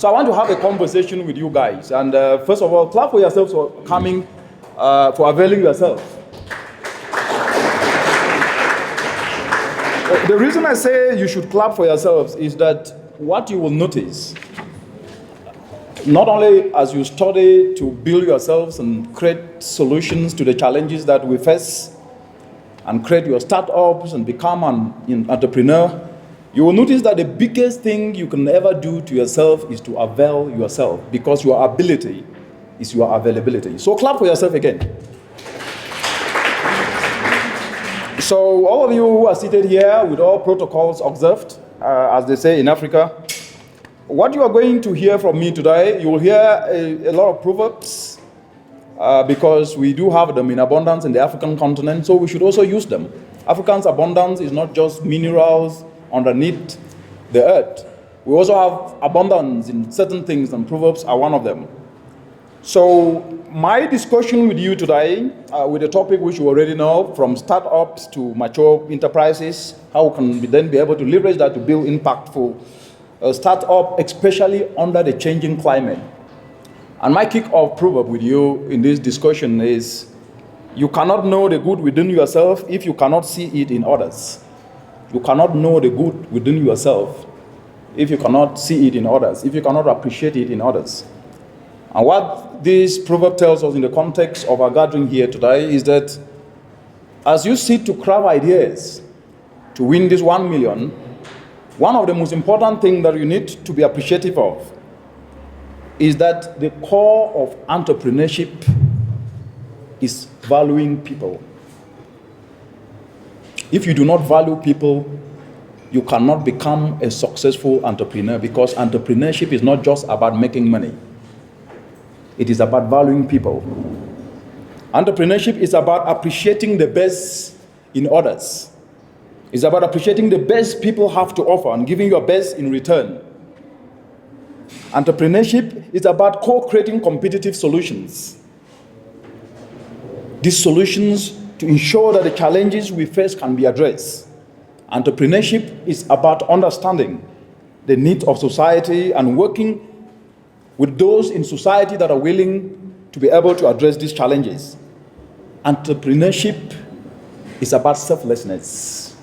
So I want to have a conversation with you guys. And first of all, clap for yourselves for coming, for availing yourself. The reason I say you should clap for yourselves is that what you will notice, not only as you study to build yourselves and create solutions to the challenges that we face, and create your startups and become an entrepreneur, you will notice that the biggest thing you can ever do to yourself is to avail yourself, because your ability is your availability. So clap for yourself again. So all of you who are seated here with all protocols observed, as they say in Africa, what you are going to hear from me today, you will hear a lot of proverbs, because we do have them in abundance in the African continent, so we should also use them. African's abundance is not just minerals underneath the earth. We also have abundance in certain things, and proverbs are one of them. So my discussion with you today, with a topic which you already know, from startups to mature enterprises, how can we then be able to leverage that to build impactful startup, especially under the changing climate. And my kick-off proverb with you in this discussion is, you cannot know the good within yourself if you cannot see it in others. You cannot know the good within yourself if you cannot see it in others, if you cannot appreciate it in others. And what this proverb tells us in the context of our gathering here today is that as you seek to craft ideas to win this 1 million, one of the most important things that you need to be appreciative of is that the core of entrepreneurship is valuing people. If you do not value people, you cannot become a successful entrepreneur, because entrepreneurship is not just about making money. It is about valuing people. Entrepreneurship is about appreciating the best in others. It's about appreciating the best people have to offer and giving your best in return. Entrepreneurship is about co-creating competitive solutions. These solutions to ensure that the challenges we face can be addressed. Entrepreneurship is about understanding the needs of society and working with those in society that are willing to be able to address these challenges. Entrepreneurship is about selflessness.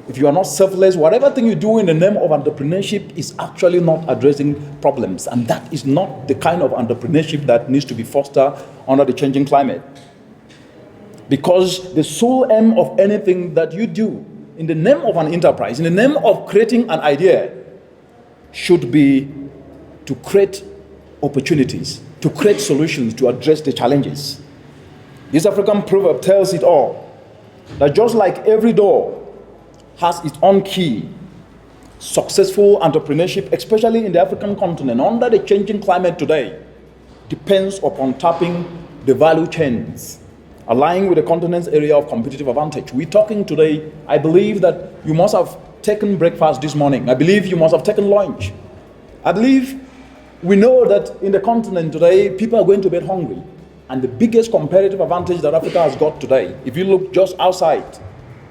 If you are not selfless, whatever thing you do in the name of entrepreneurship is actually not addressing problems. And that is not the kind of entrepreneurship that needs to be fostered under the changing climate. Because the sole aim of anything that you do in the name of an enterprise, in the name of creating an idea, should be to create opportunities, to create solutions to address the challenges. This African proverb tells it all, that just like every door has its own key, successful entrepreneurship, especially in the African continent, under the changing climate today, depends upon tapping the value chains, aligning with the continent's area of competitive advantage. We're talking today, I believe that you must have taken breakfast this morning. I believe you must have taken lunch. I believe we know that in the continent today, people are going to bed hungry. And the biggest competitive advantage that Africa has got today, if you look just outside,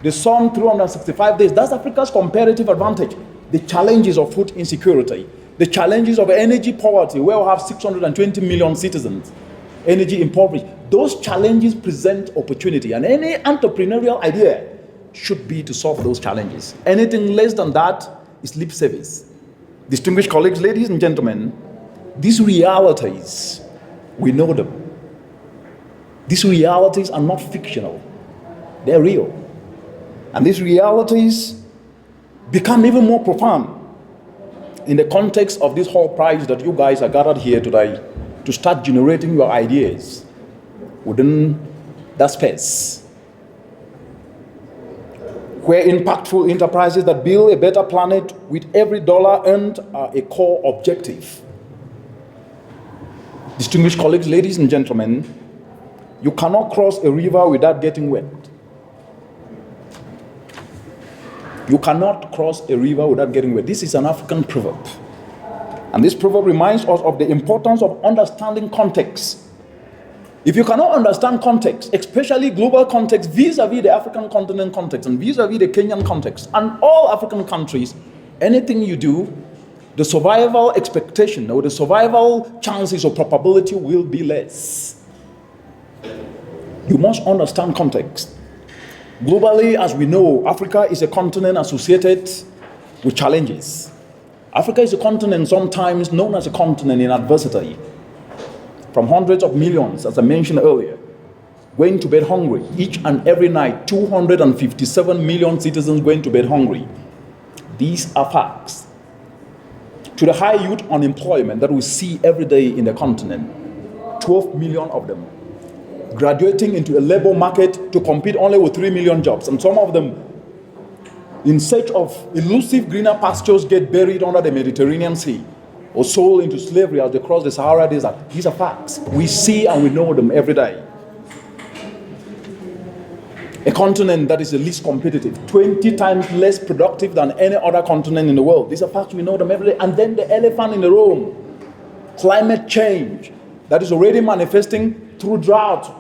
the sun 365 days, that's Africa's competitive advantage. The challenges of food insecurity, the challenges of energy poverty, where we have 620 million citizens, energy impoverished. Those challenges present opportunity, and any entrepreneurial idea should be to solve those challenges. Anything less than that is lip service. Distinguished colleagues, ladies and gentlemen, these realities, we know them. These realities are not fictional. They're real. And these realities become even more profound in the context of this whole prize that you guys are gathered here today to start generating your ideas within that space, where impactful enterprises that build a better planet with every dollar earned are a core objective. Distinguished colleagues, ladies and gentlemen, you cannot cross a river without getting wet. You cannot cross a river without getting wet. This is an African proverb. And this proverb reminds us of the importance of understanding context. If you cannot understand context, especially global context, vis-a-vis the African continent context and vis-a-vis the Kenyan context, and all African countries, anything you do the survival expectation or the survival chances or probability will be less. You must understand context. Globally, as we know, Africa is a continent associated with challenges. Africa is a continent sometimes known as a continent in adversity. From hundreds of millions, as I mentioned earlier, going to bed hungry. Each and every night, 257 million citizens going to bed hungry. These are facts. To the high youth unemployment that we see every day in the continent, 12 million of them graduating into a labor market to compete only with 3 million jobs, and some of them in search of elusive greener pastures get buried under the Mediterranean Sea or sold into slavery as they cross the Sahara Desert. These are facts. We see and we know them every day. A continent that is the least competitive, 20 times less productive than any other continent in the world. These are facts, we know them every day. And then the elephant in the room, climate change, that is already manifesting through drought,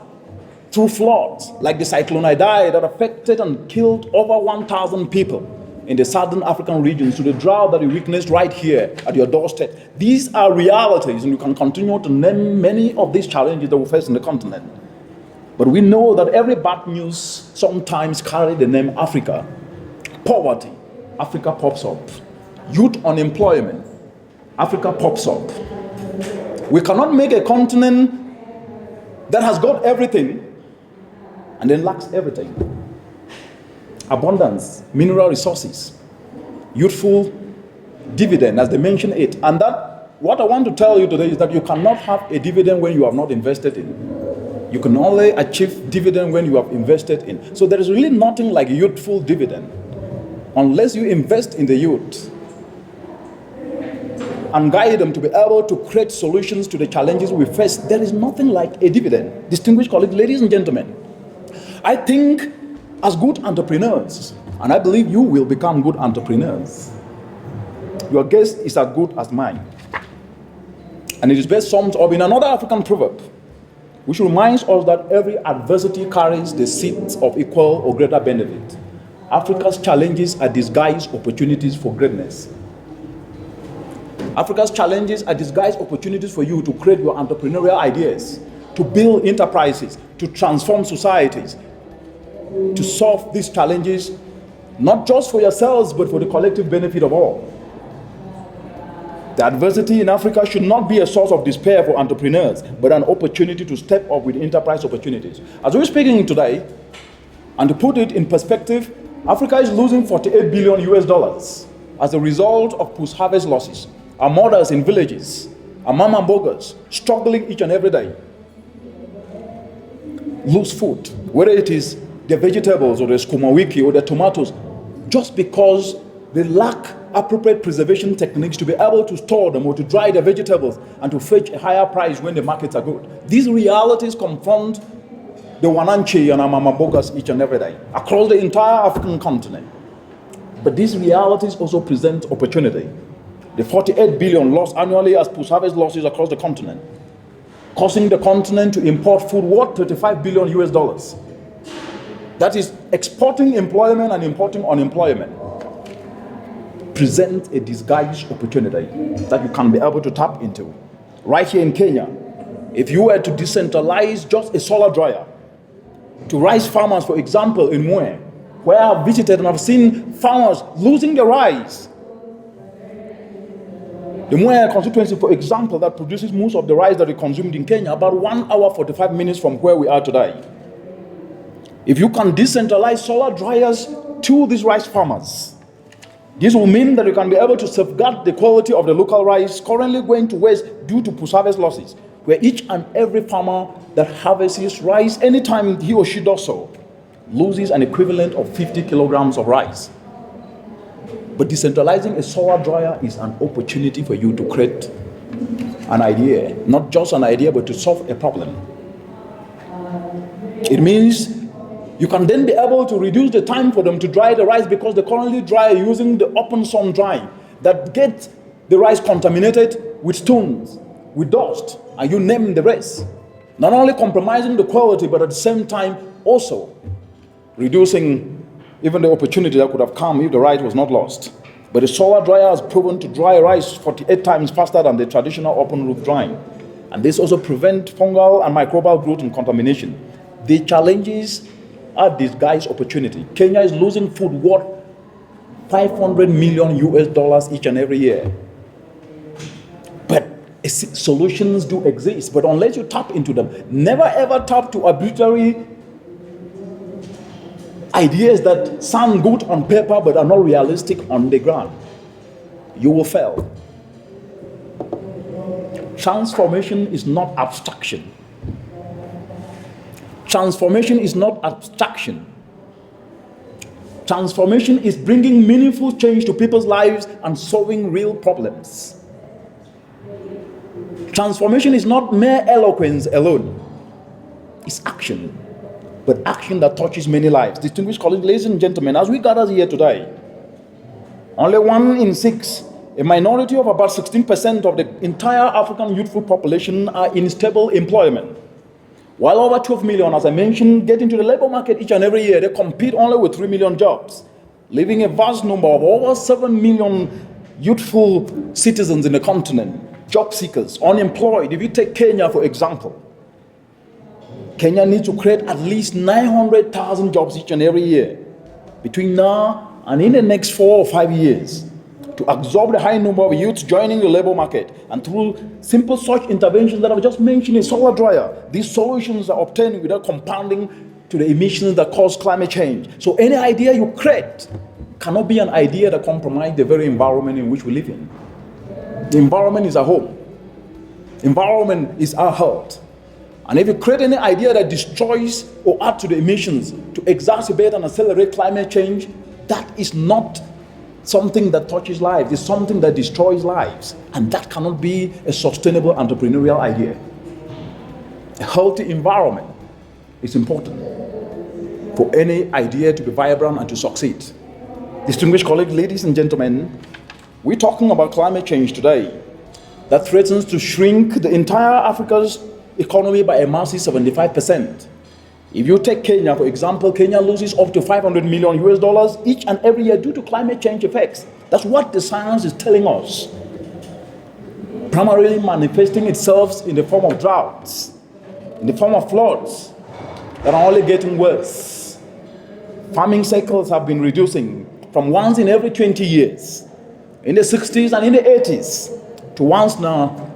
through floods, like the cyclone Idai that affected and killed over 1,000 people in the southern African regions, to the drought that we witnessed right here at your doorstep. These are realities, and you can continue to name many of these challenges that we face in the continent. But we know that every bad news sometimes carries the name Africa. Poverty, Africa pops up. Youth unemployment, Africa pops up. We cannot make a continent that has got everything and then lacks everything. Abundance, mineral resources, youthful dividend, as they mention it. And that, what I want to tell you today is that you cannot have a dividend when you have not invested in. You can only achieve dividend when you have invested in. So there is really nothing like youthful dividend unless you invest in the youth and guide them to be able to create solutions to the challenges we face. There is nothing like a dividend. Distinguished colleagues, ladies and gentlemen, I think as good entrepreneurs, and I believe you will become good entrepreneurs, your guess is as good as mine. And it is best summed up in another African proverb, which reminds us that every adversity carries the seeds of equal or greater benefit. Africa's challenges are disguised opportunities for greatness. Africa's challenges are disguised opportunities for you to create your entrepreneurial ideas, to build enterprises, to transform societies, to solve these challenges, not just for yourselves, but for the collective benefit of all. The adversity in Africa should not be a source of despair for entrepreneurs, but an opportunity to step up with enterprise opportunities. As we're speaking today, and to put it in perspective, Africa is losing 48 billion US dollars as a result of post-harvest losses. Our mothers in villages, our mama and boggers, struggling each and every day, lose food, whether it is the vegetables or the skumawiki or the tomatoes, just because they lack appropriate preservation techniques to be able to store them or to dry the vegetables and to fetch a higher price when the markets are good. These realities confront the Wananchi and our mama boggers each and every day across the entire African continent. But these realities also present opportunity. The 48 billion lost annually as post-harvest losses across the continent, causing the continent to import food worth 35 billion US dollars. That is exporting employment and importing unemployment. Present a disguised opportunity that you can be able to tap into. Right here in Kenya, if you were to decentralize just a solar dryer to rice farmers, for example, in Mwe, where I've visited and I've seen farmers losing their rice. The Mwe constituency, for example, that produces most of the rice that is consumed in Kenya, about 1 hour 45 minutes from where we are today. If you can decentralize solar dryers to these rice farmers, this will mean that you can be able to safeguard the quality of the local rice currently going to waste due to post-harvest losses, where each and every farmer that harvests rice, anytime he or she does so, loses an equivalent of 50 kilograms of rice. But decentralizing a solar dryer is an opportunity for you to create an idea, not just an idea, but to solve a problem. It means you can then be able to reduce the time for them to dry the rice, because they currently dry using the open sun drying that gets the rice contaminated with stones, with dust, and you name the rest. Not only compromising the quality, but at the same time also reducing even the opportunity that could have come if the rice was not lost. But the solar dryer has proven to dry rice 48 times faster than the traditional open roof drying. And this also prevents fungal and microbial growth and contamination. The challenges are disguised opportunity. Kenya is losing food worth $500 million US each and every year. But solutions do exist, but unless you tap into them, never ever tap to arbitrary ideas that sound good on paper but are not realistic on the ground. You will fail. Transformation is not abstraction. Transformation is not abstraction. Transformation is bringing meaningful change to people's lives and solving real problems. Transformation is not mere eloquence alone. It's action, but action that touches many lives. Distinguished colleagues, ladies and gentlemen, as we gather here today, only 1 in 6, a minority of about 16% of the entire African youthful population are in stable employment. While over 12 million, as I mentioned, get into the labor market each and every year, they compete only with 3 million jobs, leaving a vast number of over 7 million youthful citizens in the continent, job seekers, unemployed. If you take Kenya, for example, Kenya needs to create at least 900,000 jobs each and every year between now and in the next 4 or 5 years to absorb the high number of youths joining the labor market. And through simple such interventions that I've just mentioned, a solar dryer, these solutions are obtained without compounding to the emissions that cause climate change. So any idea you create cannot be an idea that compromises the very environment in which we live in. The environment is our home. Environment is our health. And if you create any idea that destroys or adds to the emissions to exacerbate and accelerate climate change, that is not something that touches lives. It's something that destroys lives. And that cannot be a sustainable entrepreneurial idea. A healthy environment is important for any idea to be vibrant and to succeed. Distinguished colleagues, ladies and gentlemen, we're talking about climate change today that threatens to shrink the entire Africa's economy by a massive 75%. If you take Kenya, for example, Kenya loses up to $500 million US each and every year due to climate change effects. That's what the science is telling us. Primarily manifesting itself in the form of droughts, in the form of floods that are only getting worse. Farming cycles have been reducing from once in every 20 years, in the 60s and in the 80s, to once now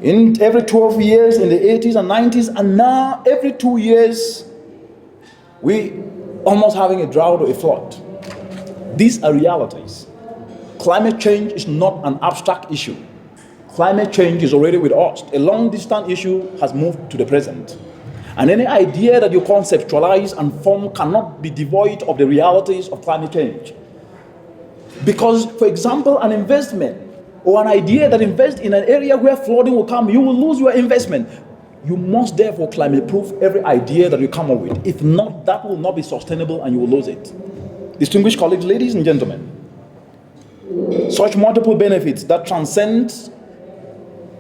in every 12 years in the 80s and 90s, and now every 2 years, we almost having a drought or a flood. These are realities. Climate change is not an abstract issue. Climate change is already with us. A long-distance issue has moved to the present. And any idea that you conceptualize and form cannot be devoid of the realities of climate change. Because, for example, an investment or an idea that invests in an area where flooding will come, you will lose your investment. You must therefore climate-proof every idea that you come up with. If not, that will not be sustainable and you will lose it. Distinguished colleagues, ladies and gentlemen, such multiple benefits that transcend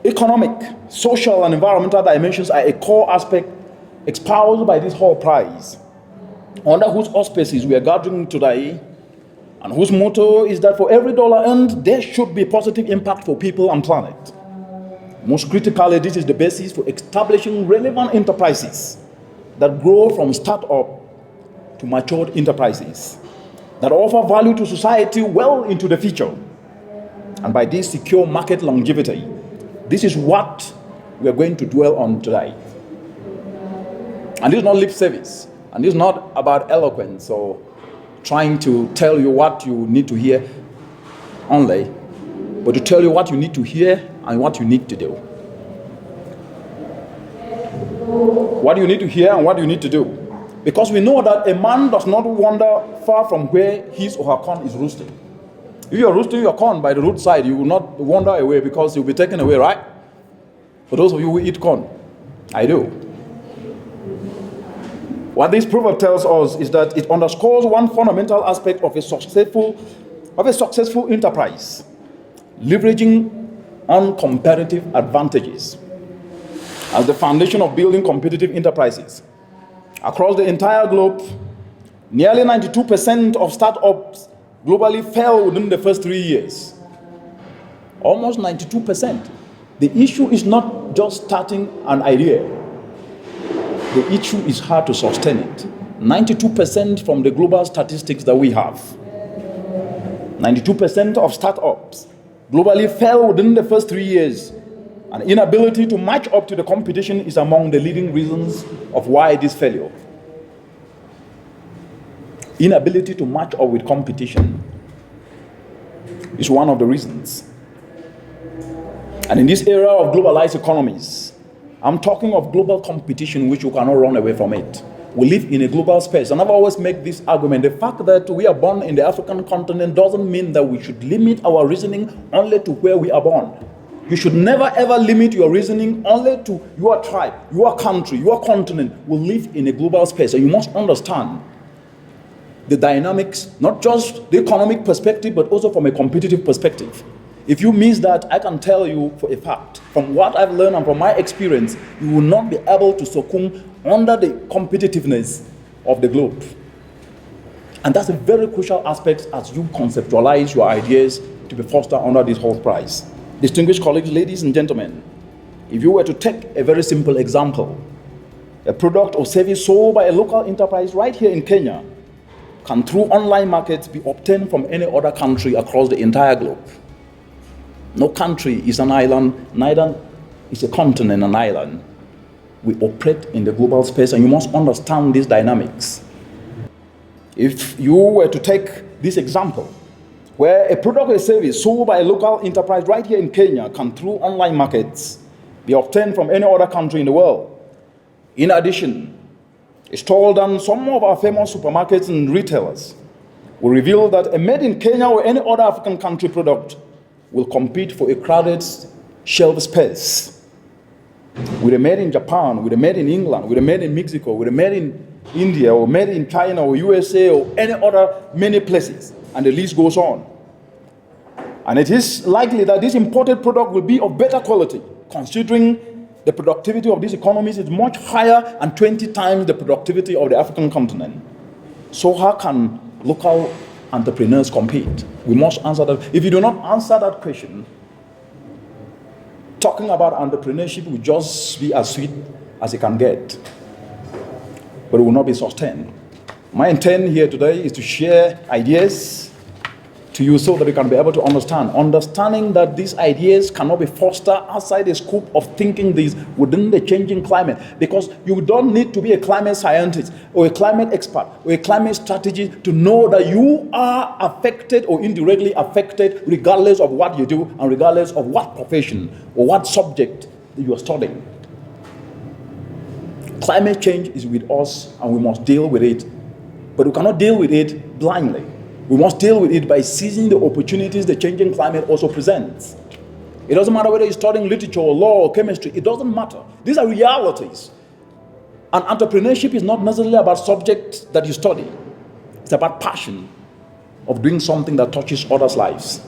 economic, social, and environmental dimensions are a core aspect espoused by this whole prize, under whose auspices we are gathering today, and whose motto is that for every dollar earned, there should be positive impact for people and planet. Most critically, this is the basis for establishing relevant enterprises that grow from start-up to matured enterprises that offer value to society well into the future, and by this secure market longevity. This is what we are going to dwell on today. And this is not lip service, and this is not about eloquence or trying to tell you what you need to hear only, but to tell you what you need to hear and what you need to do. What you need to hear and what you need to do. Because we know that a man does not wander far from where his or her corn is roosted. If you are roosting your corn by the roadside, you will not wander away because you'll be taken away, right? For those of you who eat corn, I do. What this proverb tells us is that it underscores one fundamental aspect of a successful enterprise, leveraging on competitive advantages as the foundation of building competitive enterprises. Across the entire globe, nearly 92% of startups globally fell within the first 3 years. Almost 92%. The issue is not just starting an idea. The issue is how to sustain it. 92% from the global statistics that we have. 92% of startups globally fell within the first 3 years. An inability to match up to the competition is among the leading reasons of why this failure. Inability to match up with competition is one of the reasons. And in this era of globalized economies, I'm talking of global competition which you cannot run away from it. We live in a global space. And I've always make this argument. The fact that we are born in the African continent doesn't mean that we should limit our reasoning only to where we are born. You should never ever limit your reasoning only to your tribe, your country, your continent. We live in a global space, and you must understand the dynamics, not just the economic perspective, but also from a competitive perspective. If you miss that, I can tell you for a fact, from what I've learned and from my experience, you will not be able to succumb under the competitiveness of the globe. And that's a very crucial aspect as you conceptualize your ideas to be fostered under this whole prize. Distinguished colleagues, ladies and gentlemen, if you were to take a very simple example, a product or service sold by a local enterprise right here in Kenya can through online markets be obtained from any other country across the entire globe. No country is an island, neither is a continent an island. We operate in the global space, and you must understand these dynamics. If you were to take this example, where a product or service sold by a local enterprise right here in Kenya can through online markets be obtained from any other country in the world. In addition, it's told on some of our famous supermarkets and retailers will reveal that a made in Kenya or any other African country product will compete for a crowded shelf space with a made in Japan, with a made in England, with a made in Mexico, with a made in India, or made in China, or USA, or any other many places, and the list goes on. And it is likely that this imported product will be of better quality, considering the productivity of these economies is much higher and 20 times the productivity of the African continent. So how can local entrepreneurs compete? We must answer that. If you do not answer that question, talking about entrepreneurship will just be as sweet as it can get, but it will not be sustained. My intent here today is to share ideas to you so that you can be able to understanding that these ideas cannot be fostered outside the scope of thinking these within the changing climate, because you don't need to be a climate scientist or a climate expert or a climate strategist to know that you are affected or indirectly affected regardless of what you do and regardless of what profession or what subject that you are studying. Climate change is with us and we must deal with it, but we cannot deal with it blindly. We must deal with it by seizing the opportunities the changing climate also presents. It doesn't matter whether you're studying literature or law or chemistry, it doesn't matter. These are realities. And entrepreneurship is not necessarily about subjects that you study. It's about passion of doing something that touches others' lives.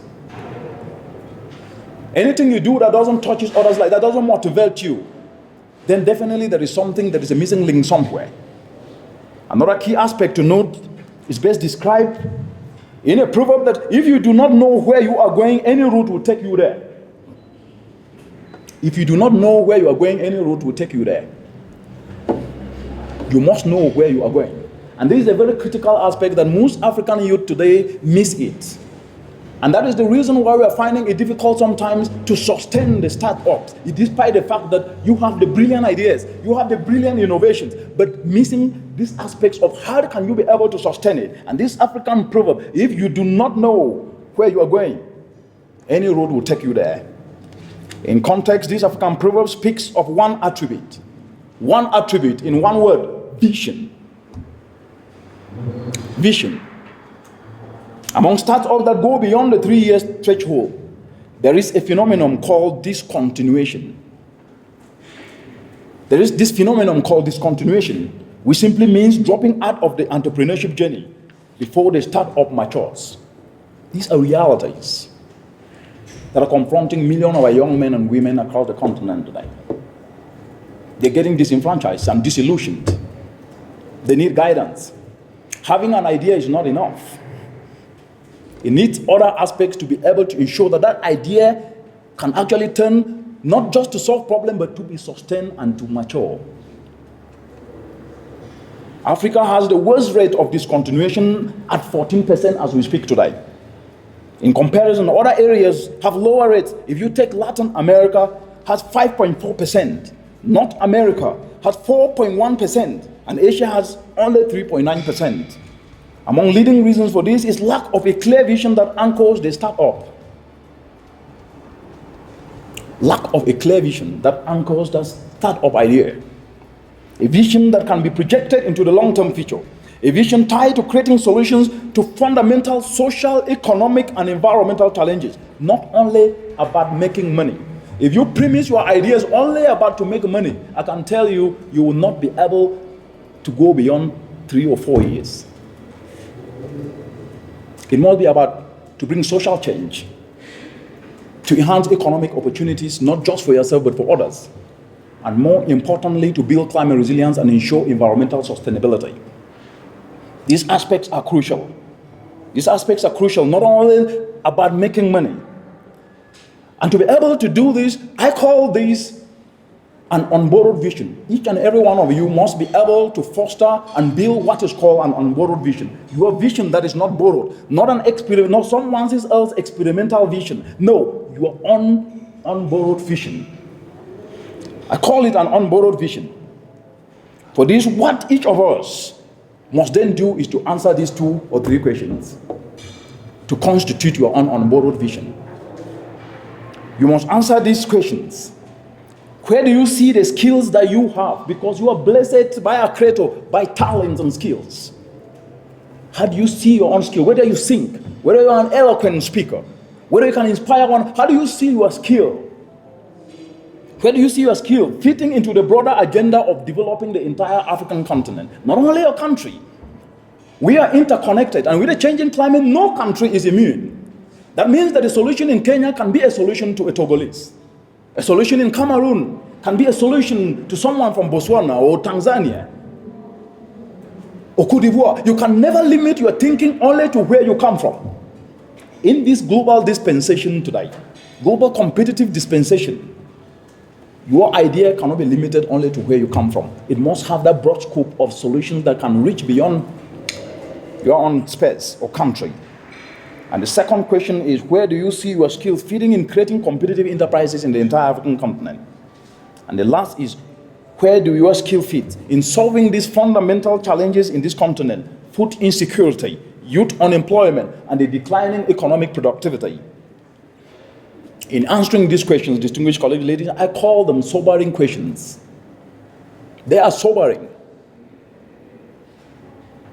Anything you do that doesn't touch others' lives, that doesn't motivate you, then definitely there is something, that is a missing link somewhere. Another key aspect to note is best described in a proverb that if you do not know where you are going, any route will take you there. If you do not know where you are going, any route will take you there. You must know where you are going. And this is a very critical aspect that most African youth today miss it. And that is the reason why we are finding it difficult sometimes to sustain the startups, despite the fact that you have the brilliant ideas, you have the brilliant innovations, but missing these aspects of how can you be able to sustain it. And this African proverb, if you do not know where you are going, any road will take you there. In context, this African proverb speaks of one attribute in one word: vision. Vision. Among startups that go beyond the 3-year threshold, there is a phenomenon called discontinuation. There is this phenomenon called discontinuation, which simply means dropping out of the entrepreneurship journey before the startup matures. These are realities that are confronting millions of our young men and women across the continent today. They're getting disenfranchised and disillusioned. They need guidance. Having an idea is not enough. It needs other aspects to be able to ensure that that idea can actually turn not just to solve problems, but to be sustained and to mature. Africa has the worst rate of discontinuation at 14% as we speak today. In comparison, other areas have lower rates. If you take Latin America, has 5.4%. North America has 4.1%. And Asia has only 3.9%. Among leading reasons for this is lack of a clear vision that anchors the startup. Lack of a clear vision that anchors the startup idea. A vision that can be projected into the long-term future. A vision tied to creating solutions to fundamental social, economic, and environmental challenges. Not only about making money. If you premise your ideas only about to make money, I can tell you, you will not be able to go beyond 3 or 4 years. It must be about to bring social change, to enhance economic opportunities, not just for yourself, but for others. And more importantly, to build climate resilience and ensure environmental sustainability. These aspects are crucial. These aspects are crucial, not only about making money. And to be able to do this, I call this an unborrowed vision. Each and every one of you must be able to foster and build what is called an unborrowed vision. Your vision that is not borrowed, not an experiment, not someone else's experimental vision. No, your own unborrowed vision. I call it an unborrowed vision. For this, what each of us must then do is to answer these 2 or 3 questions to constitute your own unborrowed vision. You must answer these questions. Where do you see the skills that you have? Because you are blessed by a creator, by talents and skills. How do you see your own skill? Whether you sing, whether you are an eloquent speaker, whether you can inspire one, how do you see your skill? Where do you see your skill fitting into the broader agenda of developing the entire African continent? Not only your country. We are interconnected, and with the changing climate, no country is immune. That means that a solution in Kenya can be a solution to a Togolese. A solution in Cameroon can be a solution to someone from Botswana or Tanzania or Cote d'Ivoire. You can never limit your thinking only to where you come from. In this global dispensation today, global competitive dispensation, your idea cannot be limited only to where you come from. It must have that broad scope of solutions that can reach beyond your own space or country. And the second question is, where do you see your skills fitting in creating competitive enterprises in the entire African continent? And the last is, where do your skills fit in solving these fundamental challenges in this continent? Food insecurity, youth unemployment, and the declining economic productivity. In answering these questions, distinguished colleagues, ladies, I call them sobering questions. They are sobering.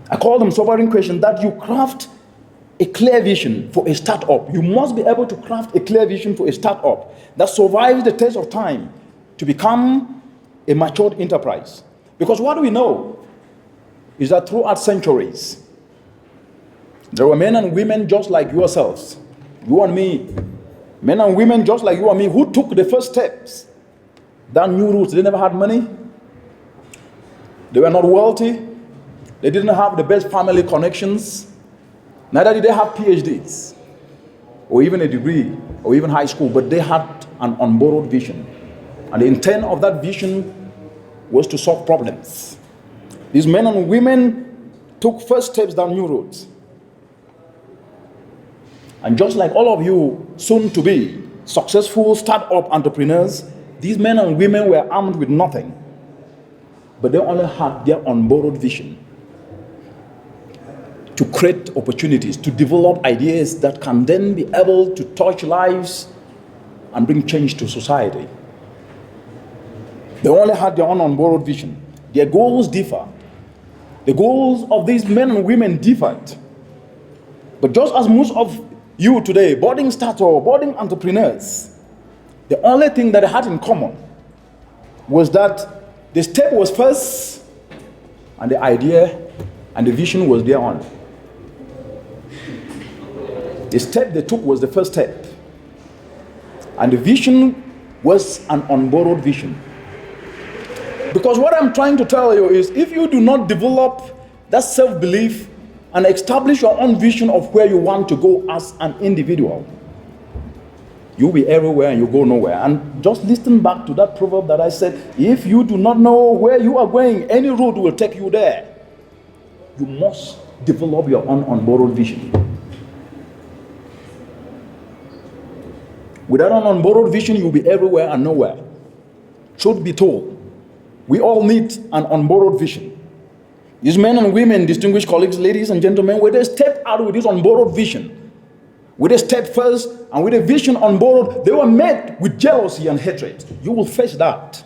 I call them sobering questions that you craft a clear vision for a startup. You must be able to craft a clear vision for a startup that survives the test of time to become a matured enterprise. Because what we know is that throughout centuries, there were men and women just like yourselves, you and me, men and women just like you and me, who took the first steps down new routes. They never had money. They were not wealthy. They didn't have the best family connections. Neither did they have PhDs, or even a degree, or even high school, but they had an unborrowed vision. And the intent of that vision was to solve problems. These men and women took first steps down new roads. And just like all of you, soon to be successful startup entrepreneurs, these men and women were armed with nothing, but they only had their unborrowed vision to create opportunities, to develop ideas that can then be able to touch lives and bring change to society. They only had their own unborrowed vision. Their goals differ. The goals of these men and women differed. But just as most of you today, budding startups or budding entrepreneurs, the only thing that they had in common was that the step was first, and the idea and the vision was their own. The step they took was the first step. And the vision was an unborrowed vision. Because what I'm trying to tell you is, if you do not develop that self-belief and establish your own vision of where you want to go as an individual, you'll be everywhere and you go nowhere. And just listen back to that proverb that I said, if you do not know where you are going, any road will take you there. You must develop your own unborrowed vision. Without an unborrowed vision, you'll be everywhere and nowhere. Truth be told, we all need an unborrowed vision. These men and women, distinguished colleagues, ladies and gentlemen, when they step out with this unborrowed vision, with a step first and with a vision unborrowed, they were met with jealousy and hatred. You will face that.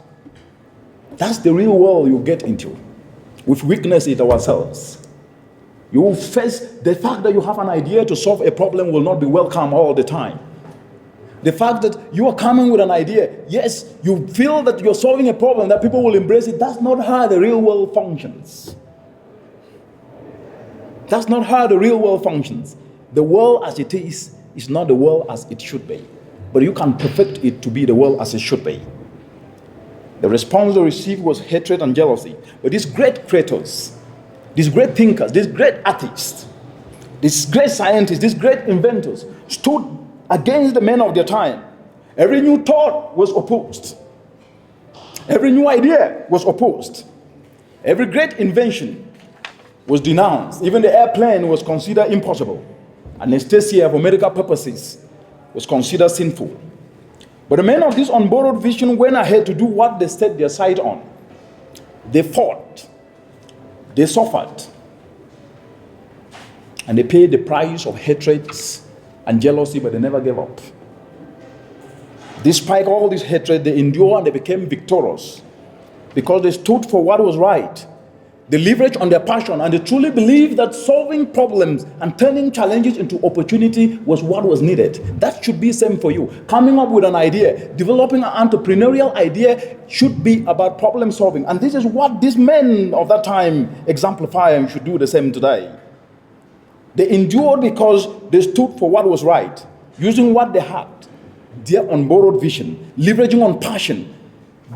That's the real world you get into. We've witnessed it ourselves. You will face the fact that you have an idea to solve a problem will not be welcome all the time. The fact that you are coming with an idea, yes, you feel that you're solving a problem, that people will embrace it. That's not how the real world functions. That's not how the real world functions. The world as it is not the world as it should be. But you can perfect it to be the world as it should be. The response they received was hatred and jealousy. But these great creators, these great thinkers, these great artists, these great scientists, these great inventors stood against the men of their time. Every new thought was opposed. Every new idea was opposed. Every great invention was denounced. Even the airplane was considered impossible. Anesthesia for medical purposes was considered sinful. But the men of this unborrowed vision went ahead to do what they set their sight on. They fought. They suffered. And they paid the price of hatred and jealousy, but they never gave up. Despite all this hatred, they endured and they became victorious because they stood for what was right. They leveraged on their passion and they truly believed that solving problems and turning challenges into opportunity was what was needed. That should be the same for you. Coming up with an idea, developing an entrepreneurial idea should be about problem solving. And this is what these men of that time exemplify, and should do the same today. They endured because they stood for what was right, using what they had, their unborrowed vision, leveraging on passion.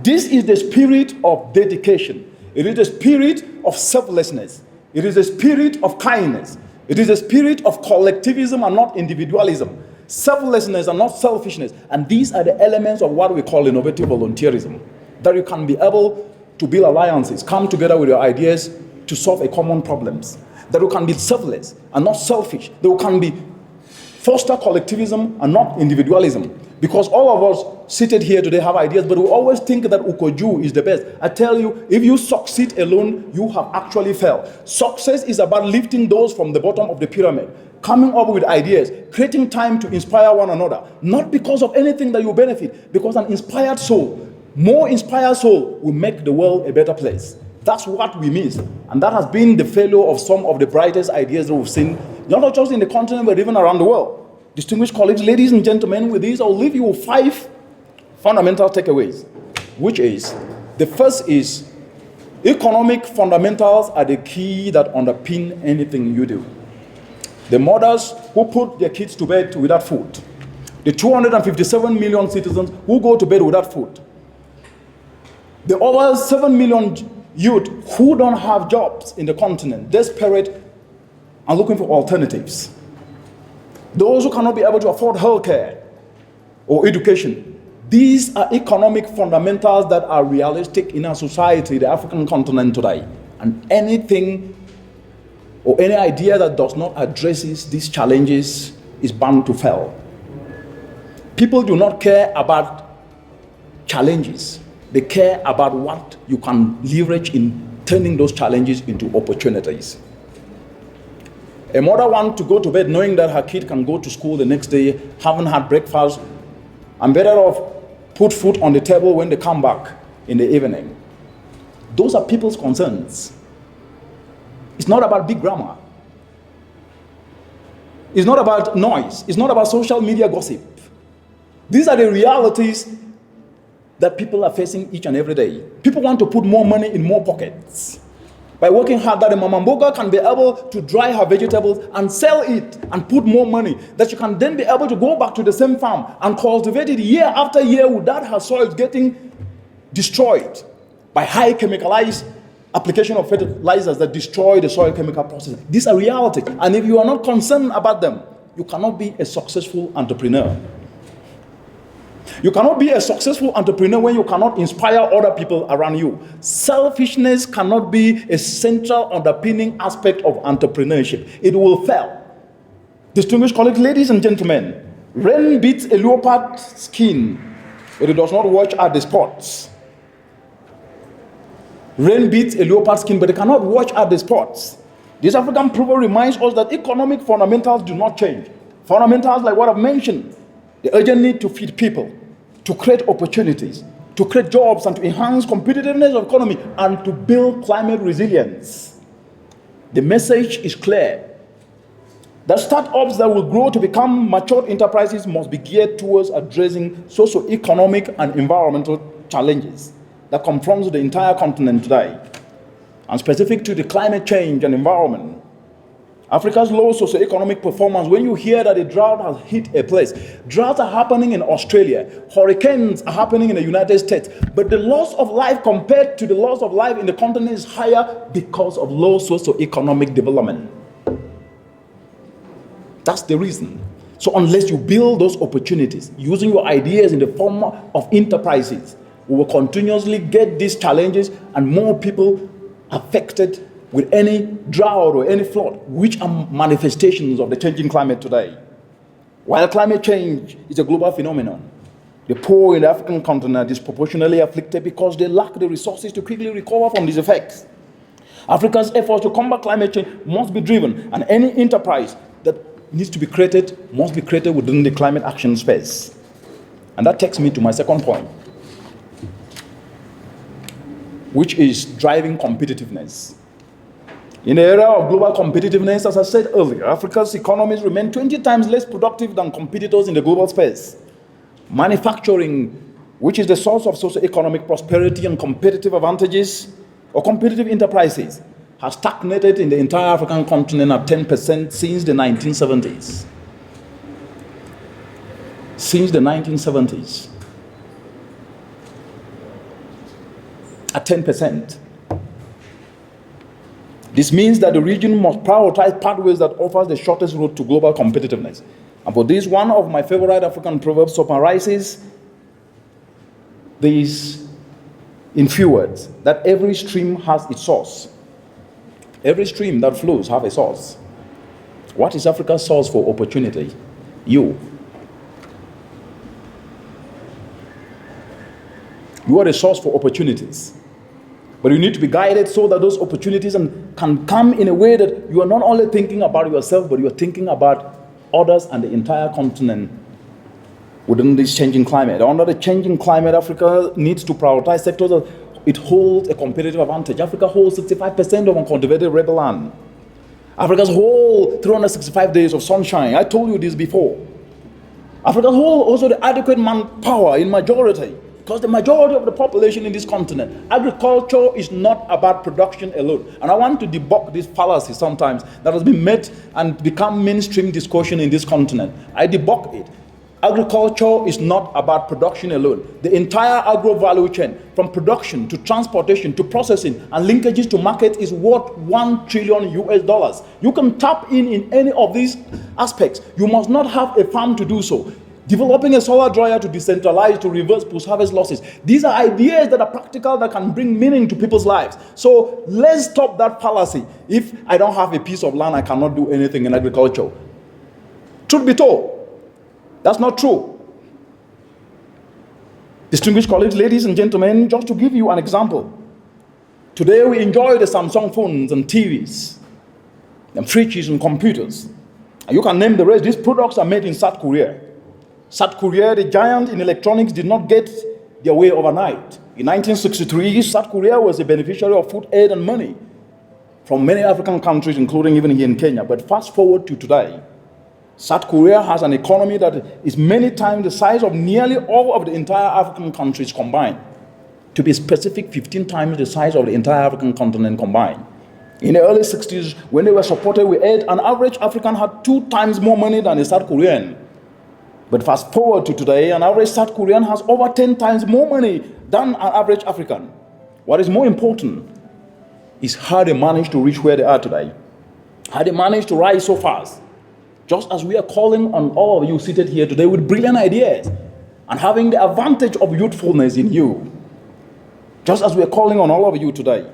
This is the spirit of dedication. It is the spirit of selflessness. It is the spirit of kindness. It is the spirit of collectivism and not individualism. Selflessness and not selfishness. And these are the elements of what we call innovative volunteerism. That you can be able to build alliances, come together with your ideas to solve a common problems. That you can be selfless and not selfish. That you can be foster collectivism and not individualism. Because all of us seated here today have ideas, but we always think that Ukoju is the best. I tell you, if you succeed alone, you have actually failed. Success is about lifting those from the bottom of the pyramid, coming up with ideas, creating time to inspire one another. Not because of anything that you benefit, because an inspired soul, more inspired soul will make the world a better place. That's what we miss. And that has been the failure of some of the brightest ideas that we've seen, not just in the continent, but even around the world. Distinguished colleagues, ladies and gentlemen, with these, I'll leave you with 5 fundamental takeaways, which is, the first is, economic fundamentals are the key that underpin anything you do. The mothers who put their kids to bed without food, the 257 million citizens who go to bed without food, the over 7 million youth who don't have jobs in the continent, desperate and looking for alternatives. Those who cannot be able to afford healthcare or education. These are economic fundamentals that are realistic in our society, the African continent today. And anything or any idea that does not address these challenges is bound to fail. People do not care about challenges. They care about what you can leverage in turning those challenges into opportunities. A mother wants to go to bed knowing that her kid can go to school the next day, haven't had breakfast, and better off put food on the table when they come back in the evening. Those are people's concerns. It's not about big grammar. It's not about noise. It's not about social media gossip. These are the realities that people are facing each and every day. People want to put more money in more pockets. By working hard, that a mamamboga can be able to dry her vegetables and sell it and put more money, that she can then be able to go back to the same farm and cultivate it year after year without her soil getting destroyed by high chemicalized application of fertilizers that destroy the soil chemical process. These are realities. And if you are not concerned about them, you cannot be a successful entrepreneur. You cannot be a successful entrepreneur when you cannot inspire other people around you. Selfishness cannot be a central underpinning aspect of entrepreneurship. It will fail. Distinguished colleagues, ladies and gentlemen, rain beats a leopard skin, but it does not watch at the spots. Rain beats a leopard skin, but it cannot watch at the spots. This African proverb reminds us that economic fundamentals do not change. Fundamentals like what I've mentioned, the urgent need to feed people, to create opportunities, to create jobs, and to enhance competitiveness of economy, and to build climate resilience. The message is clear. The startups that will grow to become mature enterprises must be geared towards addressing socioeconomic and environmental challenges that confronts the entire continent today, and specific to the climate change and environment. Africa's low socioeconomic performance, when you hear that a drought has hit a place, droughts are happening in Australia, hurricanes are happening in the United States, but the loss of life compared to the loss of life in the continent is higher because of low socioeconomic development. That's the reason. So unless you build those opportunities, using your ideas in the form of enterprises, we will continuously get these challenges and more people affected with any drought or any flood, which are manifestations of the changing climate today. While climate change is a global phenomenon, the poor in the African continent are disproportionately afflicted because they lack the resources to quickly recover from these effects. Africa's efforts to combat climate change must be driven, and any enterprise that needs to be created must be created within the climate action space. And that takes me to my second point, which is driving competitiveness. In the era of global competitiveness, as I said earlier, Africa's economies remain 20 times less productive than competitors in the global space. Manufacturing, which is the source of socioeconomic prosperity and competitive advantages, or competitive enterprises, has stagnated in the entire African continent at 10% since the 1970s. Since the 1970s. At 10%. This means that the region must prioritize pathways that offers the shortest route to global competitiveness. And for this, one of my favorite African proverbs summarizes this in few words, that every stream has its source. Every stream that flows has a source. What is Africa's source for opportunity? You. You are the source for opportunities. But you need to be guided so that those opportunities can come in a way that you are not only thinking about yourself, but you are thinking about others and the entire continent within this changing climate. Under the changing climate, Africa needs to prioritize sectors that it holds a competitive advantage. Africa holds 65% of uncultivated rebel land. Africa's whole 365 days of sunshine. I told you this before. Africa's whole also the adequate manpower in majority. Because the majority of the population in this continent, agriculture is not about production alone. And I want to debunk this fallacy sometimes that has been made and become mainstream discussion in this continent. I debunk it. Agriculture is not about production alone. The entire agro value chain, from production to transportation to processing and linkages to market, is worth $1 trillion US. You can tap in any of these aspects. You must not have a farm to do so. Developing a solar dryer to decentralize, to reverse post-harvest losses. These are ideas that are practical, that can bring meaning to people's lives. So let's stop that fallacy. If I don't have a piece of land, I cannot do anything in agriculture. Truth be told, that's not true. Distinguished colleagues, ladies and gentlemen, just to give you an example. Today we enjoy the Samsung phones and TVs, and fridges and computers. And you can name the rest. These products are made in South Korea. South Korea, the giant in electronics, did not get their way overnight. In 1963, South Korea was a beneficiary of food aid and money from many African countries, including even here in Kenya. But fast forward to today, South Korea has an economy that is many times the size of nearly all of the entire African countries combined. To be specific, 15 times the size of the entire African continent combined. In the early 60s, when they were supported with aid, an average African had 2 times more money than a South Korean. But fast forward to today, an average South Korean has over 10 times more money than an average African. What is more important is how they managed to reach where they are today. How they managed to rise so fast. Just as we are calling on all of you seated here today with brilliant ideas and having the advantage of youthfulness in you. Just as we are calling on all of you today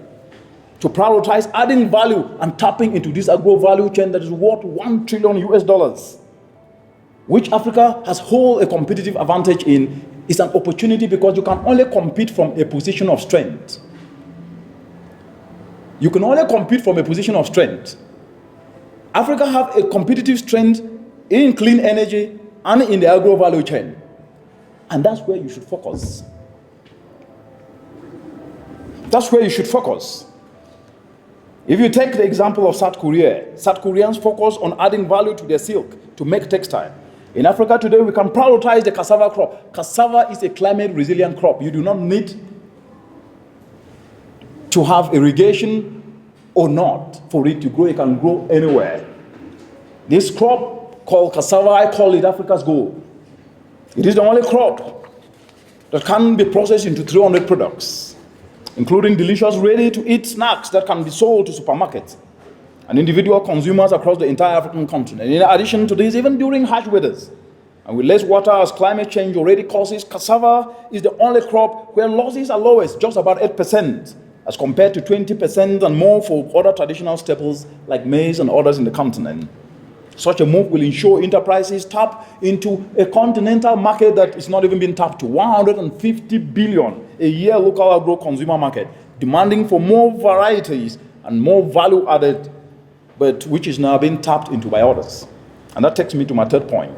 to prioritize adding value and tapping into this agro value chain that is worth $1 trillion US, which Africa has hold a competitive advantage in, is an opportunity because you can only compete from a position of strength. You can only compete from a position of strength. Africa have a competitive strength in clean energy and in the agro value chain. And that's where you should focus. That's where you should focus. If you take the example of South Korea, South Koreans focus on adding value to their silk to make textile. In Africa today, we can prioritize the cassava crop. Cassava is a climate resilient crop. You do not need to have irrigation or not for it to grow. It can grow anywhere. This crop called cassava, I call it Africa's gold. It is the only crop that can be processed into 300 products, including delicious ready-to-eat snacks that can be sold to supermarkets and individual consumers across the entire African continent. In addition to this, even during harsh weathers and with less water as climate change already causes, cassava is the only crop where losses are lowest, just about 8%, as compared to 20% and more for other traditional staples like maize and others in the continent. Such a move will ensure enterprises tap into a continental market that is not even being tapped to, 150 billion a year local agro consumer market, demanding for more varieties and more value added, but which is now being tapped into by others. And that takes me to my third point.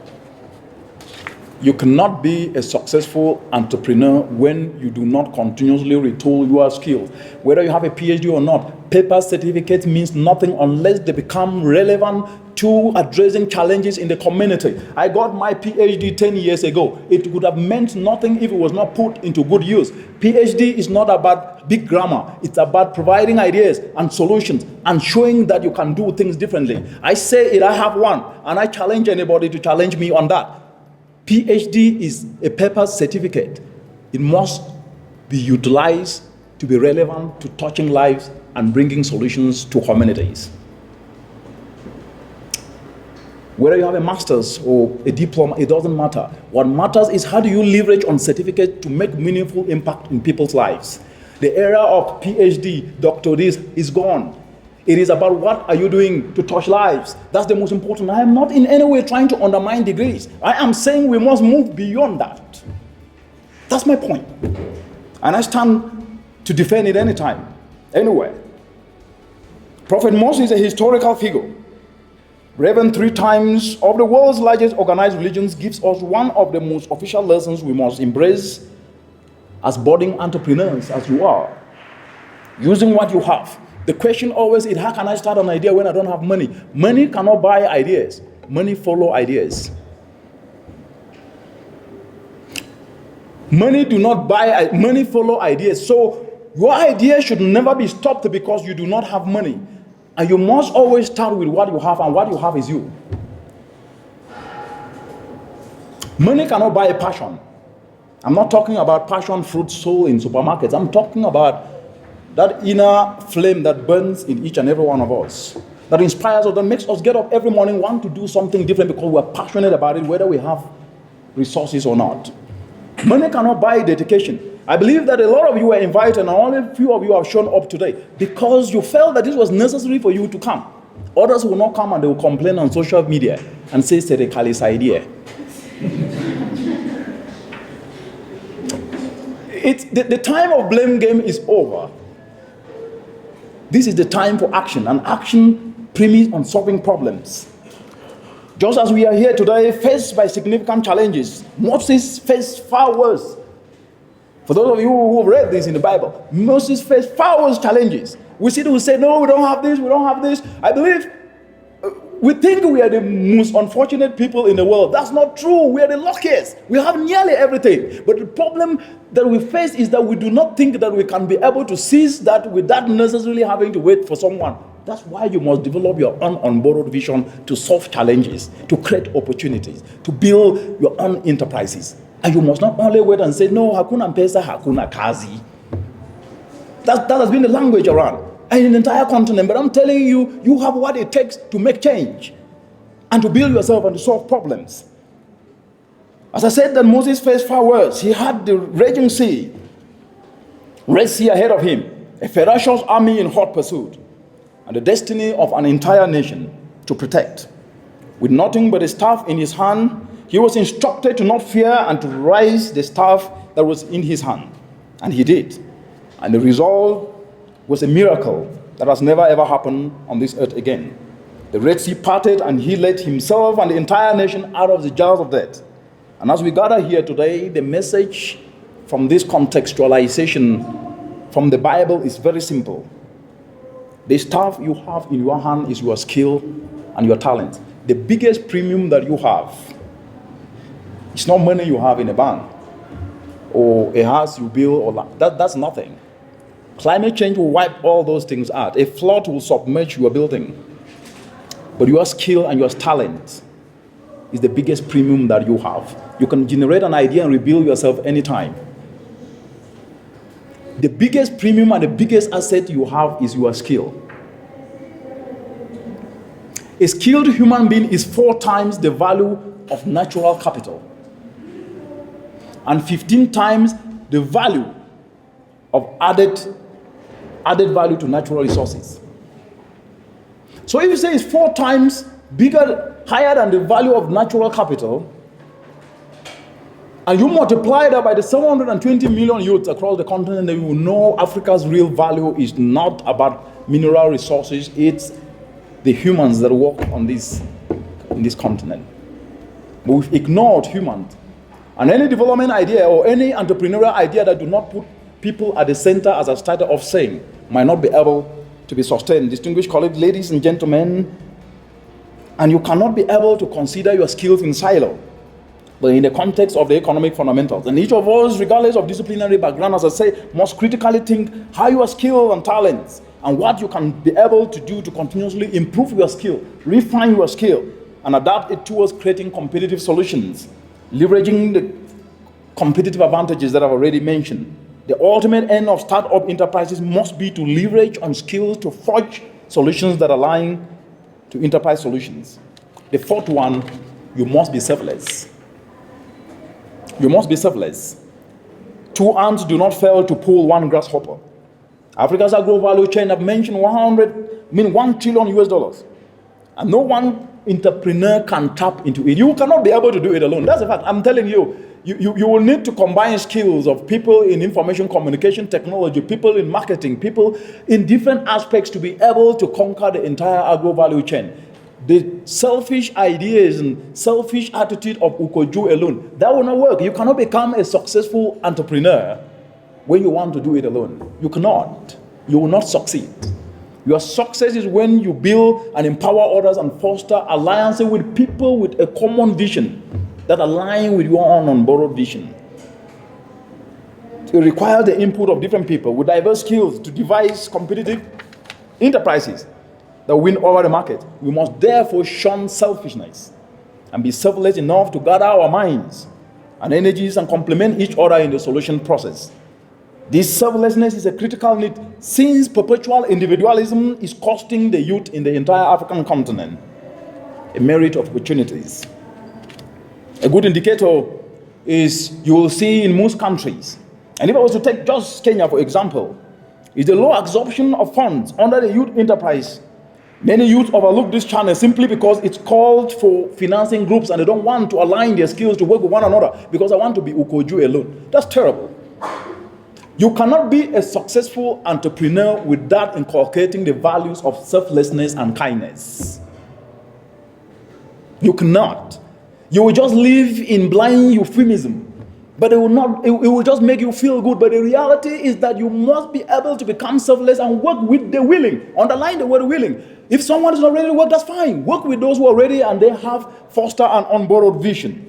You cannot be a successful entrepreneur when you do not continuously retool your skills. Whether you have a PhD or not, paper certificate means nothing unless they become relevant to addressing challenges in the community. I got my PhD 10 years ago. It would have meant nothing if it was not put into good use. PhD is not about big grammar. It's about providing ideas and solutions and showing that you can do things differently. I say it, I have one, and I challenge anybody to challenge me on that. PhD is a paper certificate. It must be utilized to be relevant to touching lives and bringing solutions to communities. Whether you have a master's or a diploma, it doesn't matter. What matters is how do you leverage on certificate to make meaningful impact in people's lives. The era of PhD, Dr. This is gone. It is about what are you doing to touch lives. That's the most important. I am not in any way trying to undermine degrees. I am saying we must move beyond that. That's my point. And I stand to defend it anytime, anywhere. Prophet Moses is a historical figure. Reverend 3 times of the world's largest organized religions gives us one of the most official lessons we must embrace as budding entrepreneurs, as you are, using what you have. The question always is, how can I start an idea when I don't have money? Money cannot buy ideas. Money follow ideas. Money do not buy, money follow ideas. So your idea should never be stopped because you do not have money. And you must always start with what you have, and what you have is you. Money cannot buy a passion. I'm not talking about passion fruit sold in supermarkets. I'm talking about that inner flame that burns in each and every one of us, that inspires us, that makes us get up every morning, want to do something different because we're passionate about it, whether we have resources or not. Money cannot buy dedication. I believe that a lot of you were invited and only a few of you have shown up today because you felt that this was necessary for you to come. Others will not come and they will complain on social media and say, "C'est a Kalis idea." The time of blame game is over. This is the time for action, and action premised on solving problems. Just as we are here today, faced by significant challenges, Moses faced far worse. For those of you who have read this in the Bible, Moses faced far worse challenges. We see who say, "No, we don't have this, we don't have this." I believe we think we are the most unfortunate people in the world. That's not true. We are the luckiest. We have nearly everything. But the problem that we face is that we do not think that we can be able to seize that without necessarily having to wait for someone. That's why you must develop your own on-borrowed vision to solve challenges, to create opportunities, to build your own enterprises. And you must not only wait and say, "No, hakuna pesa, hakuna kazi." That has been the language around. and an entire continent. But I'm telling you, you have what it takes to make change and to build yourself and to solve problems. As I said, that Moses faced far worse. He had the raging sea, Red Sea ahead of him, a ferocious army in hot pursuit, and the destiny of an entire nation to protect. With nothing but a staff in his hand, he was instructed to not fear and to raise the staff that was in his hand. And he did. And the result was a miracle that has never ever happened on this earth again. The Red Sea parted and he led himself and the entire nation out of the jaws of death. And as we gather here today, the message from this contextualization from the Bible is very simple. The staff you have in your hand is your skill and your talent. The biggest premium that you have, it's not money you have in a bank or a house you build, or that's nothing. Climate change will wipe all those things out. A flood will submerge your building. But your skill and your talent is the biggest premium that you have. You can generate an idea and rebuild yourself anytime. The biggest premium and the biggest asset you have is your skill. A skilled human being is 4 times the value of natural capital and 15 times the value of added value to natural resources. So if you say it's 4 times higher than the value of natural capital, and you multiply that by the 720 million youths across the continent, then you will know Africa's real value is not about mineral resources, it's the humans that work on in this continent. But we've ignored humans. And any development idea or any entrepreneurial idea that do not put people at the center, as I started off saying, might not be able to be sustained. Distinguished colleagues, ladies and gentlemen, and you cannot be able to consider your skills in silo, but in the context of the economic fundamentals. And each of us, regardless of disciplinary background, as I say, must critically think how your skill and talents and what you can be able to do to continuously improve your skill, refine your skill, and adapt it towards creating competitive solutions, leveraging the competitive advantages that I've already mentioned. The ultimate end of startup enterprises must be to leverage on skills to forge solutions that align to enterprise solutions. The 4th one, you must be selfless. You must be selfless. 2 ants do not fail to pull 1 grasshopper. Africa's agro value chain, I've mentioned $1 trillion US. And no one entrepreneur can tap into it. You cannot be able to do it alone. That's a fact. I'm telling you, you will need to combine skills of people in information communication technology, people in marketing, people in different aspects to be able to conquer the entire agro value chain. The selfish ideas and selfish attitude of Ukoju alone, that will not work. You cannot become a successful entrepreneur when you want to do it alone. You cannot. You will not succeed. Your success is when you build and empower others and foster alliances with people with a common vision that align with your own unborrowed vision. It requires the input of different people with diverse skills to devise competitive enterprises that win over the market. We must therefore shun selfishness and be selfless enough to gather our minds and energies and complement each other in the solution process. This selflessness is a critical need since perpetual individualism is costing the youth in the entire African continent a merit of opportunities. A good indicator is you will see in most countries, and if I was to take just Kenya for example, is the low absorption of funds under the youth enterprise. Many youth overlook this channel simply because it's called for financing groups and they don't want to align their skills to work with one another because I want to be Ukoju alone. That's terrible. You cannot be a successful entrepreneur without inculcating the values of selflessness and kindness. You cannot. You will just live in blind euphemism, but it will just make you feel good. But the reality is that you must be able to become selfless and work with the willing. Underline the word willing. If someone is not ready to work, that's fine. Work with those who are ready and they have foster and unborrowed vision.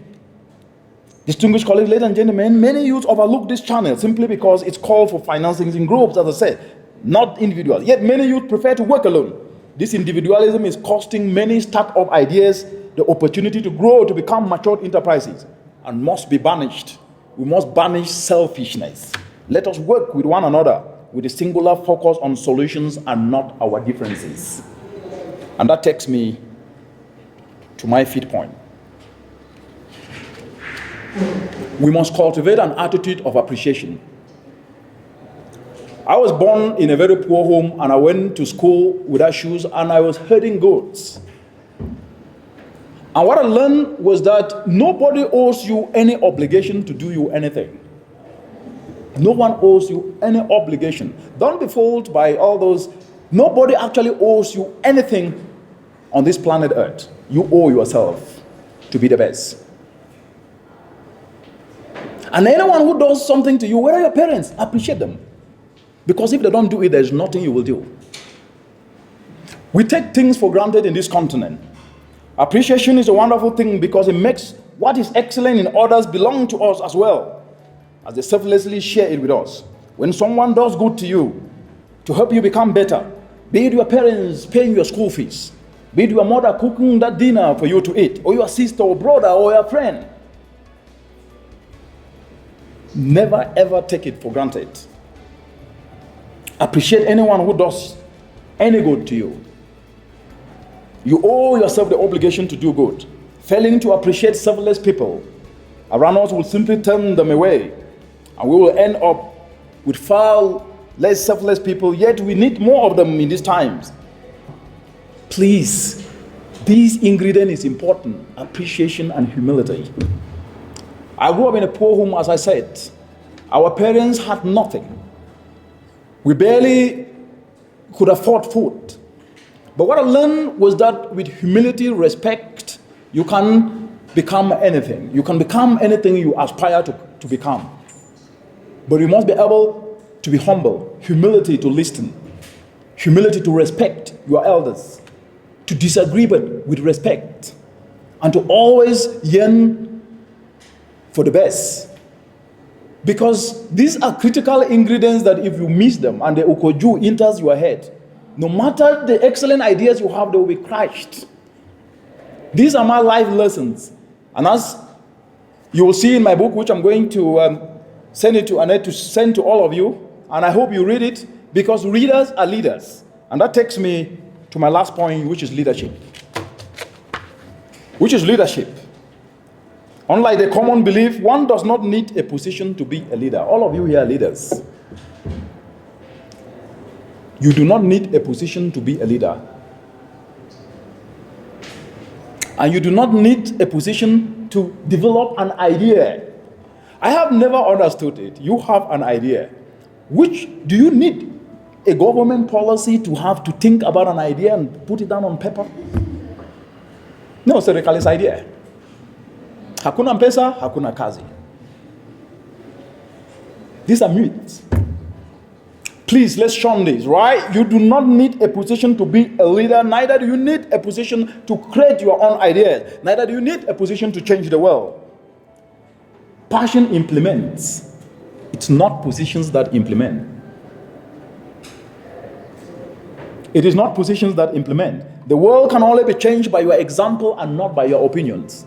Distinguished colleagues, ladies and gentlemen, many youths overlook this channel simply because it's called for financing in groups, as I said, not individuals. Yet many youth prefer to work alone. This individualism is costing many startup ideas the opportunity to grow to become matured enterprises and must be banished. We must banish selfishness. Let us work with one another with a singular focus on solutions and not our differences. And that takes me to my fifth point. We must cultivate an attitude of appreciation. I was born in a very poor home, and I went to school without shoes, and I was herding goats. And what I learned was that nobody owes you any obligation to do you anything. No one owes you any obligation. Don't be fooled by all those. Nobody actually owes you anything on this planet Earth. You owe yourself to be the best. And anyone who does something to you, whether your parents, appreciate them. Because if they don't do it, there's nothing you will do. We take things for granted in this continent. Appreciation is a wonderful thing because it makes what is excellent in others belong to us as well, as they selflessly share it with us. When someone does good to you to help you become better, be it your parents paying your school fees, be it your mother cooking that dinner for you to eat, or your sister or brother or your friend, never ever take it for granted. Appreciate anyone who does any good to you. You owe yourself the obligation to do good. Failing to appreciate selfless people around us will simply turn them away, and we will end up with far less selfless people, yet we need more of them in these times. Please, this ingredient is important: appreciation and humility. I grew up in a poor home, as I said. Our parents had nothing. We barely could afford food. But what I learned was that with humility, respect, you can become anything. You can become anything you aspire to become. But you must be able to be humble, humility to listen, humility to respect your elders, to disagree but with respect, and to always yearn for the best. Because these are critical ingredients that if you miss them and the ukoju enters your head, no matter the excellent ideas you have, they will be crushed. These are my life lessons. And as you will see in my book, which I'm going to send it to Annette to send to all of you, and I hope you read it, because readers are leaders. And that takes me to my last point, which is leadership. Which is leadership. Unlike the common belief, one does not need a position to be a leader. All of you here are leaders. You do not need a position to be a leader. And you do not need a position to develop an idea. I have never understood it. You have an idea. Which do you need a government policy to have to think about an idea and put it down on paper? No, serikali's idea. Hakuna pesa, hakuna kazi. These are myths. Please, let's shun this, right? You do not need a position to be a leader. Neither do you need a position to create your own ideas. Neither do you need a position to change the world. Passion implements. It's not positions that implement. It is not positions that implement. The world can only be changed by your example and not by your opinions.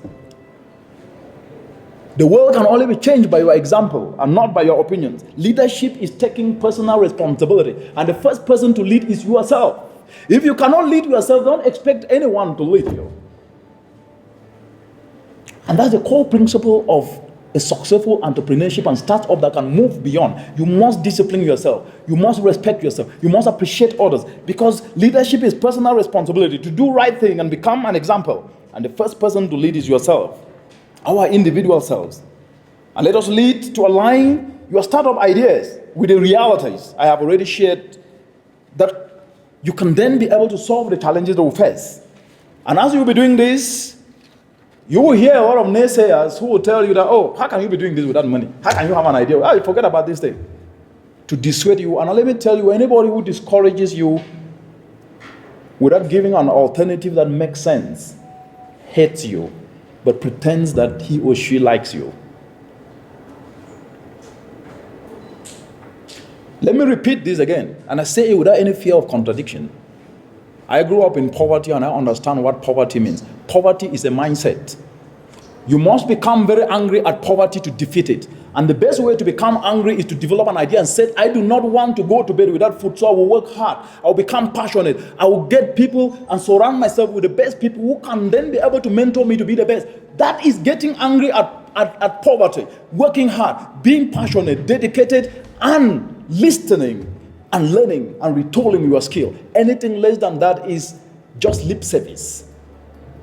The world can only be changed by your example and not by your opinions. Leadership is taking personal responsibility, and the first person to lead is yourself. If you cannot lead yourself, don't expect anyone to lead you. And that's the core principle of a successful entrepreneurship and startup that can move beyond. You must discipline yourself. You must respect yourself. You must appreciate others, because leadership is personal responsibility to do right thing and become an example. And the first person to lead is yourself. Our individual selves. And let us lead to align your startup ideas with the realities I have already shared, that you can then be able to solve the challenges that we face. And as you will be doing this, you will hear a lot of naysayers who will tell you that, oh, how can you be doing this without money? How can you have an idea? Oh, forget about this thing. To dissuade you. And let me tell you, anybody who discourages you without giving an alternative that makes sense hates you, but pretends that he or she likes you. Let me repeat this again, and I say it without any fear of contradiction. I grew up in poverty, and I understand what poverty means. Poverty is a mindset. You must become very angry at poverty to defeat it. And the best way to become angry is to develop an idea and say, I do not want to go to bed without food, so I will work hard. I will become passionate. I will get people and surround myself with the best people who can then be able to mentor me to be the best. That is getting angry at poverty, working hard, being passionate, dedicated, and listening and learning and retooling your skill. Anything less than that is just lip service.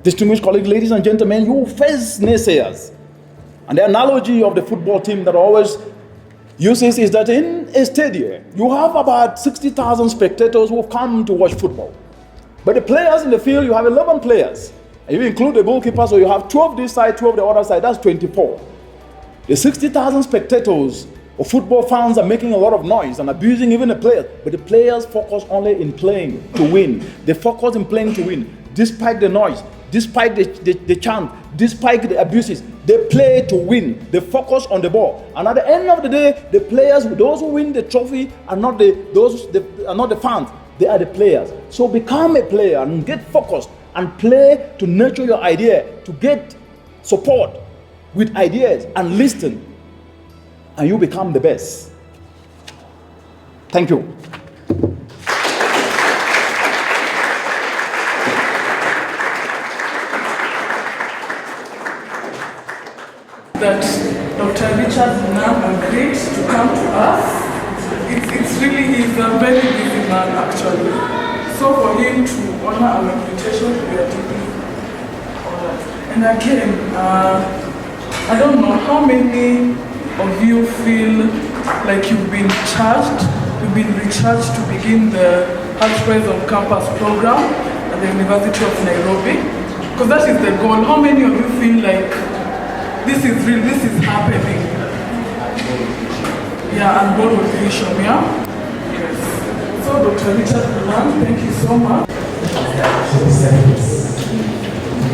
Distinguished colleagues, ladies and gentlemen, you face naysayers. And the analogy of the football team that always uses is that in a stadium, you have about 60,000 spectators who have come to watch football. But the players in the field, you have 11 players. And you include the goalkeeper, so you have 12 this side, 12 the other side, that's 24. The 60,000 spectators or football fans are making a lot of noise and abusing even the players. But the players focus only in playing to win. They focus in playing to win, despite the noise, despite the chant, despite the abuses. They play to win. They focus on the ball. And at the end of the day, the players, those who win the trophy, are not the fans. They are the players. So become a player and get focused and play to nurture your idea, to get support with ideas and listen. And you become the best. Thank you. That Dr. Richard now agreed to come to us. It's really, he's a very busy man actually. So for him to honor our invitation, we are deeply honored. And again, I don't know how many of you feel like you've been recharged to begin the Postharvest on Campus program at the University of Nairobi. Because that is the goal. How many of you feel like this is real, this is happening? Yeah, and God will vision, yeah? Yes. So, Dr. Richard Milan, thank you so much. To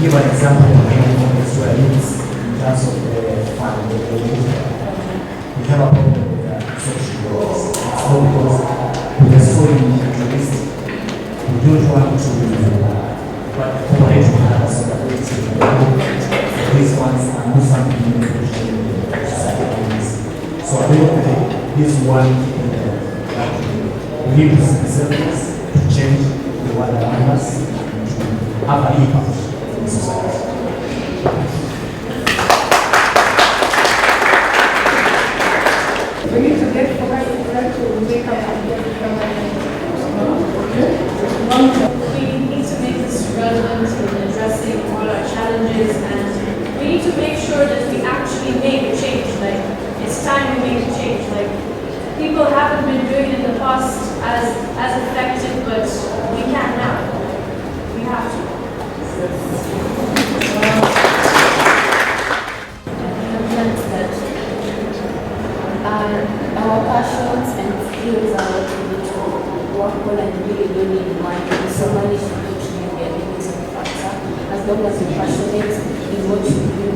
give an example of how this works in terms of the fund, we have a problem with social workers. It's all because we are so individualistic. We don't want to cooperate with others so that we these ones and do something in the society. So I think this one we need to be selfless to change the world around us and to have an impact in society. We need to get focused to make up ideas. We need to make this relevant in addressing all our challenges, and we need to make sure that we actually make a change. Like, it's time we make a change. Like, people haven't been doing it in the past as effective, but we can now. We have to. Our passions and skills are what we need to work on and really don't need money. So money should actually be a limiting factor. As long as you're passionate in what you do,